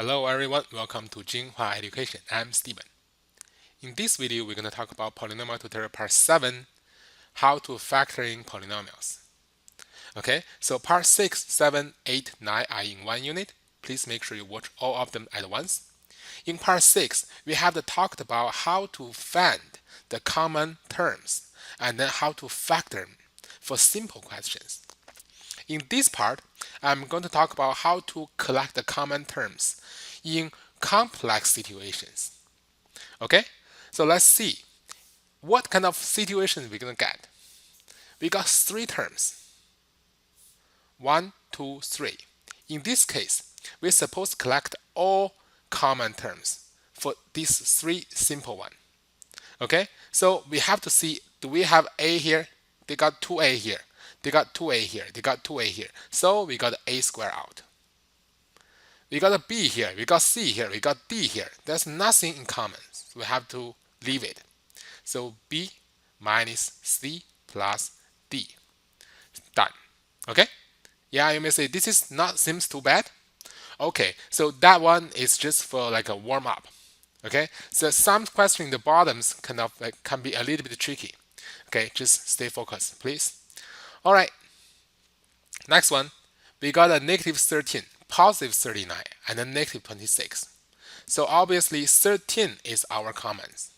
Hello everyone, welcome to Jinghua Education. I'm Steven. In this video, we're going to talk about Polynomial Tutorial Part 7, how to factor in polynomials. Okay, so Part 6, 7, 8, 9 are in one unit. Please make sure you watch all of them at once. In Part 6, we have talked about how to find the common terms and then how to factor them for simple questions. In this part, I'm going to talk about how to collect the common terms in complex situations. Okay, so let's see what kind of situations we're going to get. We got three terms. 1, 2, 3. In this case, we're supposed to collect all common terms for these three simple ones. Okay, so we have to see, do we have a here? They got 2a here. They got 2a here. They got 2a here. So we got a square out. We got a b here. We got c here. We got d here. There's nothing in common. So we have to leave it. So b minus c plus d. Done. Okay? Yeah, you may say this is not seems too bad. Okay, so that one is just for like a warm up. Okay, so some question in the bottoms kind of like can be a little bit tricky. Okay, just stay focused, please. All right, next one, we got a negative 13, positive 39, and a negative 26. So obviously 13 is our commons.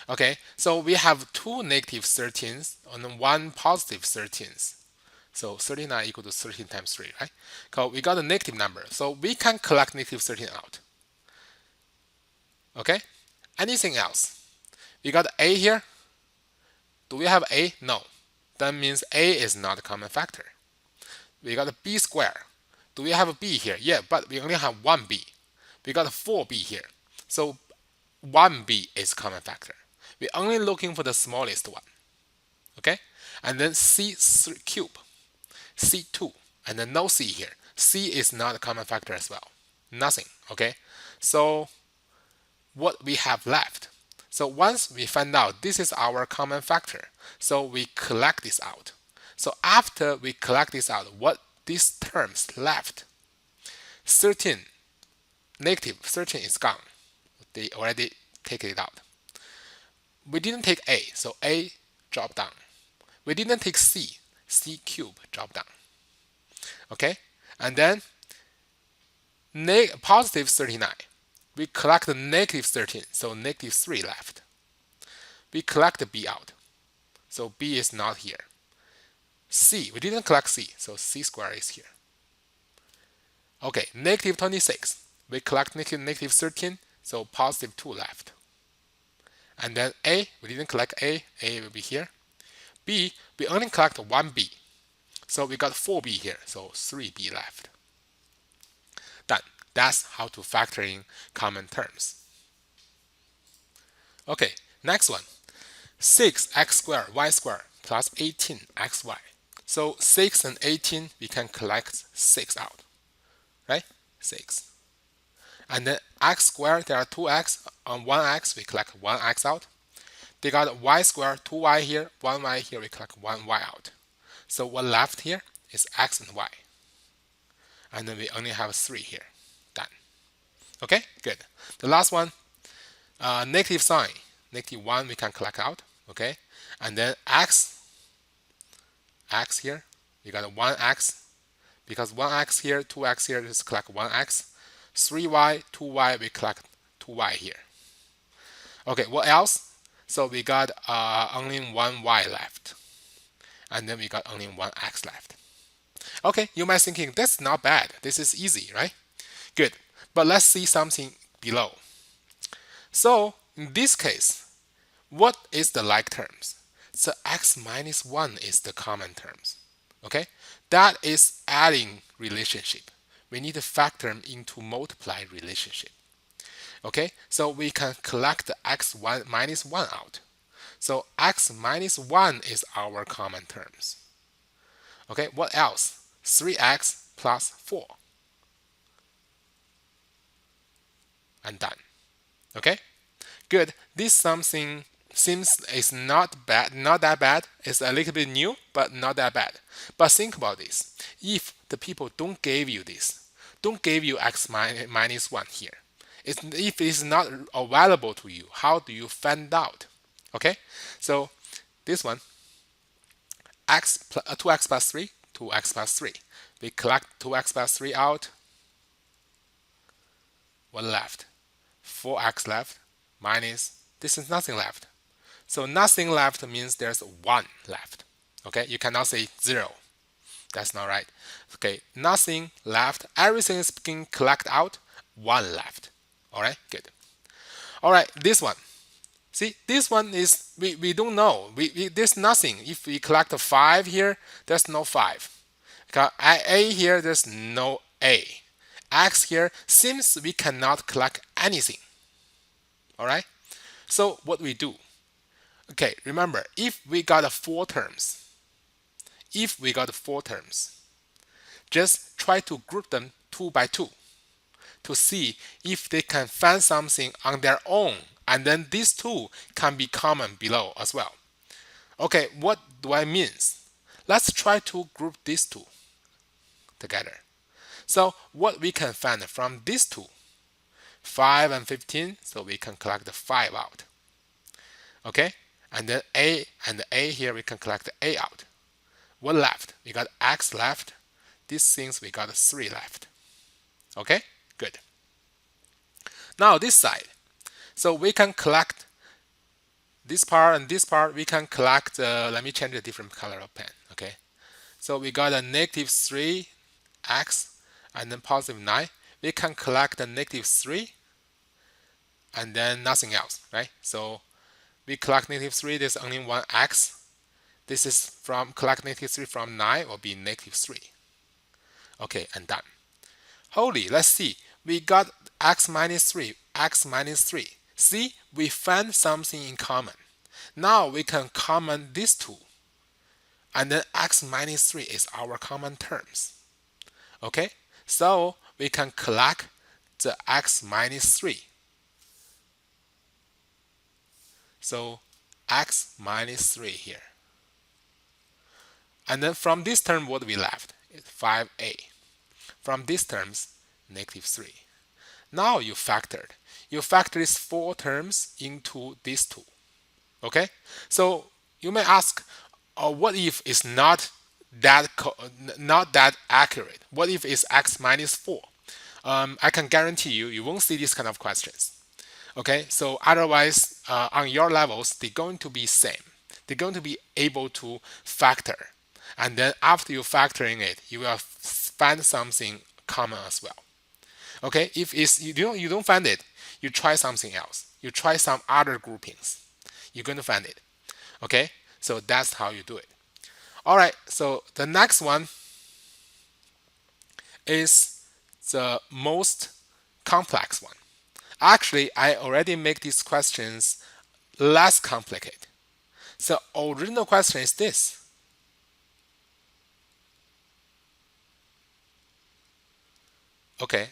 Okay, so we have two negative 13s and one positive 13s. So 39 equal to 13 times 3, right? So we got a negative number. So we can collect negative 13 out. Okay? Anything else? We got a here. Do we have a? No. That means a is not a common factor. We got a b square. Do we have a b here? Yeah, but we only have one b. We got a 4b here. So 1b is common factor. We're only looking for the smallest one. Okay? And then c3 cube. C2, and then no C here. C is not a common factor as well. Nothing, okay? So what we have left. So once we find out this is our common factor, so we collect this out. So after we collect this out, what these terms left? 13, negative 13 is gone. They already take it out. We didn't take A, so A dropped down. We didn't take C, C cube dropped down. Okay, and then positive 39. We collect the negative 13, so negative 3 left. We collect the b out, so b is not here. C, we didn't collect c, so c squared is here. Okay, negative 26. We collect negative 13, so positive 2 left. And then a, we didn't collect a will be here. B, we only collect 1b. So we got 4b here, so 3b left. Done. That's how to factor in common terms. Okay, next one. 6x squared y squared plus 18xy. So 6 and 18, we can collect 6 out, right? 6. And then x squared, there are 2x. On 1x, we collect 1x out. They got y squared, 2y here, 1y here, we collect 1y out. So what left here is x and y. And then we only have 3 here. Done. Okay, good. The last one, negative sign. Negative 1 we can collect out. Okay, and then x here, we got 1x. Because 1x here, 2x here, just collect 1x. 3y, 2y, we collect 2y here. Okay, what else? So we got only 1y left. And then we got only 1x left. Okay, you might be thinking, that's not bad. This is easy, right? Good. But let's see something below. So, in this case, what is the like terms? So, x minus 1 is the common terms. Okay? That is adding relationship. We need to factor them into multiply relationship. Okay? So, we can collect the x1 minus 1 out. So x minus 1 is our common terms. Okay, what else? 3x plus 4. And done. Okay, good. This something seems is not bad, not that bad. It's a little bit new, but not that bad. But think about this. If the people don't give you this, don't give you x minus 1 here. If it's not available to you, how do you find out? Okay, so this one, 2x plus 3, 2x plus 3. We collect 2x plus 3 out, what left? 4x left minus, this is nothing left. So nothing left means there's 1 left. Okay, you cannot say 0. That's not right. Okay, nothing left. Everything is being collected out. 1 left. All right, good. All right, this one. See, this one is, we don't know. There's nothing. If we collect a 5 here, there's no 5. Because A here, there's no A. X here, seems we cannot collect anything. All right? So what we do? Okay, remember, if we got 4 terms, just try to group them 2 by 2 to see if they can find something on their own, and then these 2 can be common below as well. Okay, what do I mean? Let's try to group these 2 together. So what we can find from these 2, 5 and 15, so we can collect the 5 out. Okay, and then A and the A here, we can collect the A out. What left? We got x left. These things, we got 3 left. Okay, good. Now this side. So we can collect this part and this part. We can collect, let me change a different color of pen. Okay, so we got a negative 3x and then positive 9. We can collect the negative 3 and then nothing else, right? So we collect negative 3, there's only 1x. This is from collect negative 3 from 9 will be negative 3. Okay, and done. Holy, let's see. We got x minus 3, x minus 3. See, we found something in common. Now we can common these 2. And then x minus 3 is our common terms. Okay, so we can collect the x minus 3. So x minus 3 here. And then from this term, what we left is 5a. From these terms, negative 3. Now you factored. You factor these 4 terms into these 2. Okay? So you may ask, what if it's not that accurate? What if it's x minus 4? I can guarantee you won't see these kind of questions. Okay, so otherwise, on your levels, they're going to be same. They're going to be able to factor, and then after you factoring it, you will find something common as well. Okay, if it's you don't find it, you try something else. You try some other groupings. You're going to find it. Okay, so that's how you do it. All right, so the next one is the most complex one. Actually, I already make these questions less complicated. So original question is this. Okay,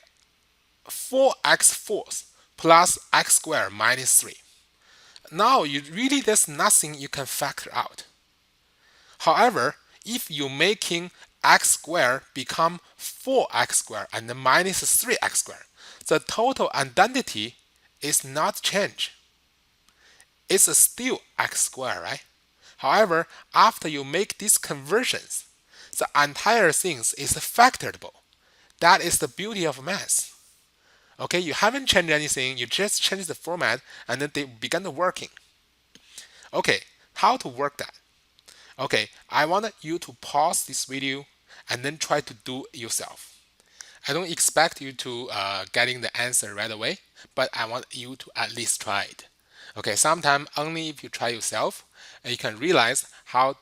4x fourth plus x squared minus 3. Now, there's nothing you can factor out. However, if you're making x squared become 4x squared and then minus 3x squared, the total identity is not changed. It's still x squared, right? However, after you make these conversions, the entire thing is factorable. That is the beauty of math. Okay, you haven't changed anything, you just changed the format and then they began working. Okay, how to work that? Okay, I want you to pause this video and then try to do it yourself. I don't expect you to getting the answer right away, but I want you to at least try it. Okay, sometimes only if you try yourself, you can realize how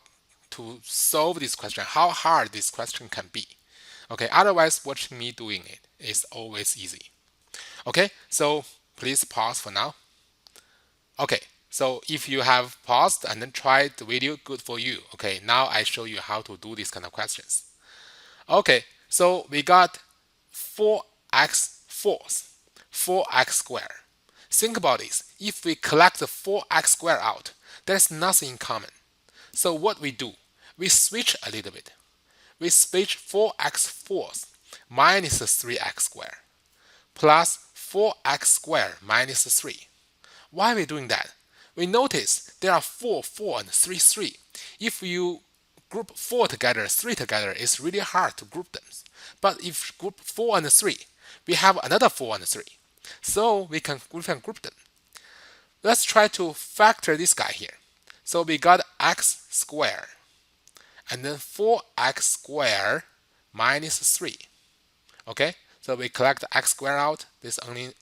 to solve this question, how hard this question can be. Okay, otherwise watching me doing it is always easy. Okay, so please pause for now. Okay, so if you have paused and then tried the video, good for you. Okay, now I show you how to do these kind of questions. Okay, so we got 4x fourth, 4x squared. Think about this. If we collect the 4x squared out, there's nothing in common. So what we do, we switch a little bit. We switch 4x fourth minus 3x squared plus 4x squared minus 3. Why are we doing that? We notice there are 4, 4, and 3, 3. If you group 4 together, 3 together, it's really hard to group them. But if you group 4 and 3, we have another 4 and 3. So we can group them. Let's try to factor this guy here. So we got x squared and then 4x squared minus 3. Okay, so we collect x squared out. There's only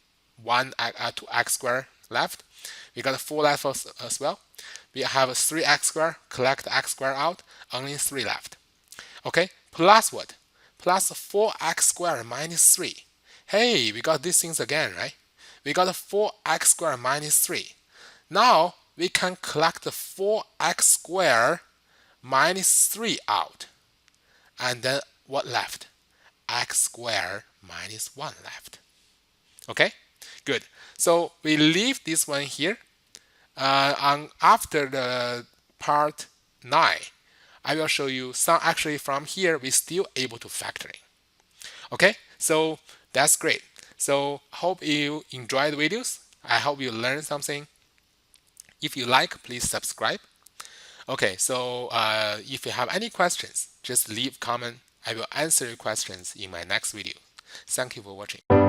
2x squared left. We got 4 left as well. We have 3x squared, collect x squared out, only 3 left. Okay, plus what? Plus 4x squared minus 3. Hey, we got these things again, right? We got 4x squared minus 3. Now we can collect the 4x squared minus 3 out. And then what left? X squared minus 1 left. Okay, good. So we leave this one here. After the part 9, I will show you some. Actually, from here, we're still able to factoring. Okay, so that's great. So hope you enjoyed the videos. I hope you learned something. If you like, please subscribe. Okay, so if you have any questions, just leave comment. I will answer your questions in my next video. Thank you for watching.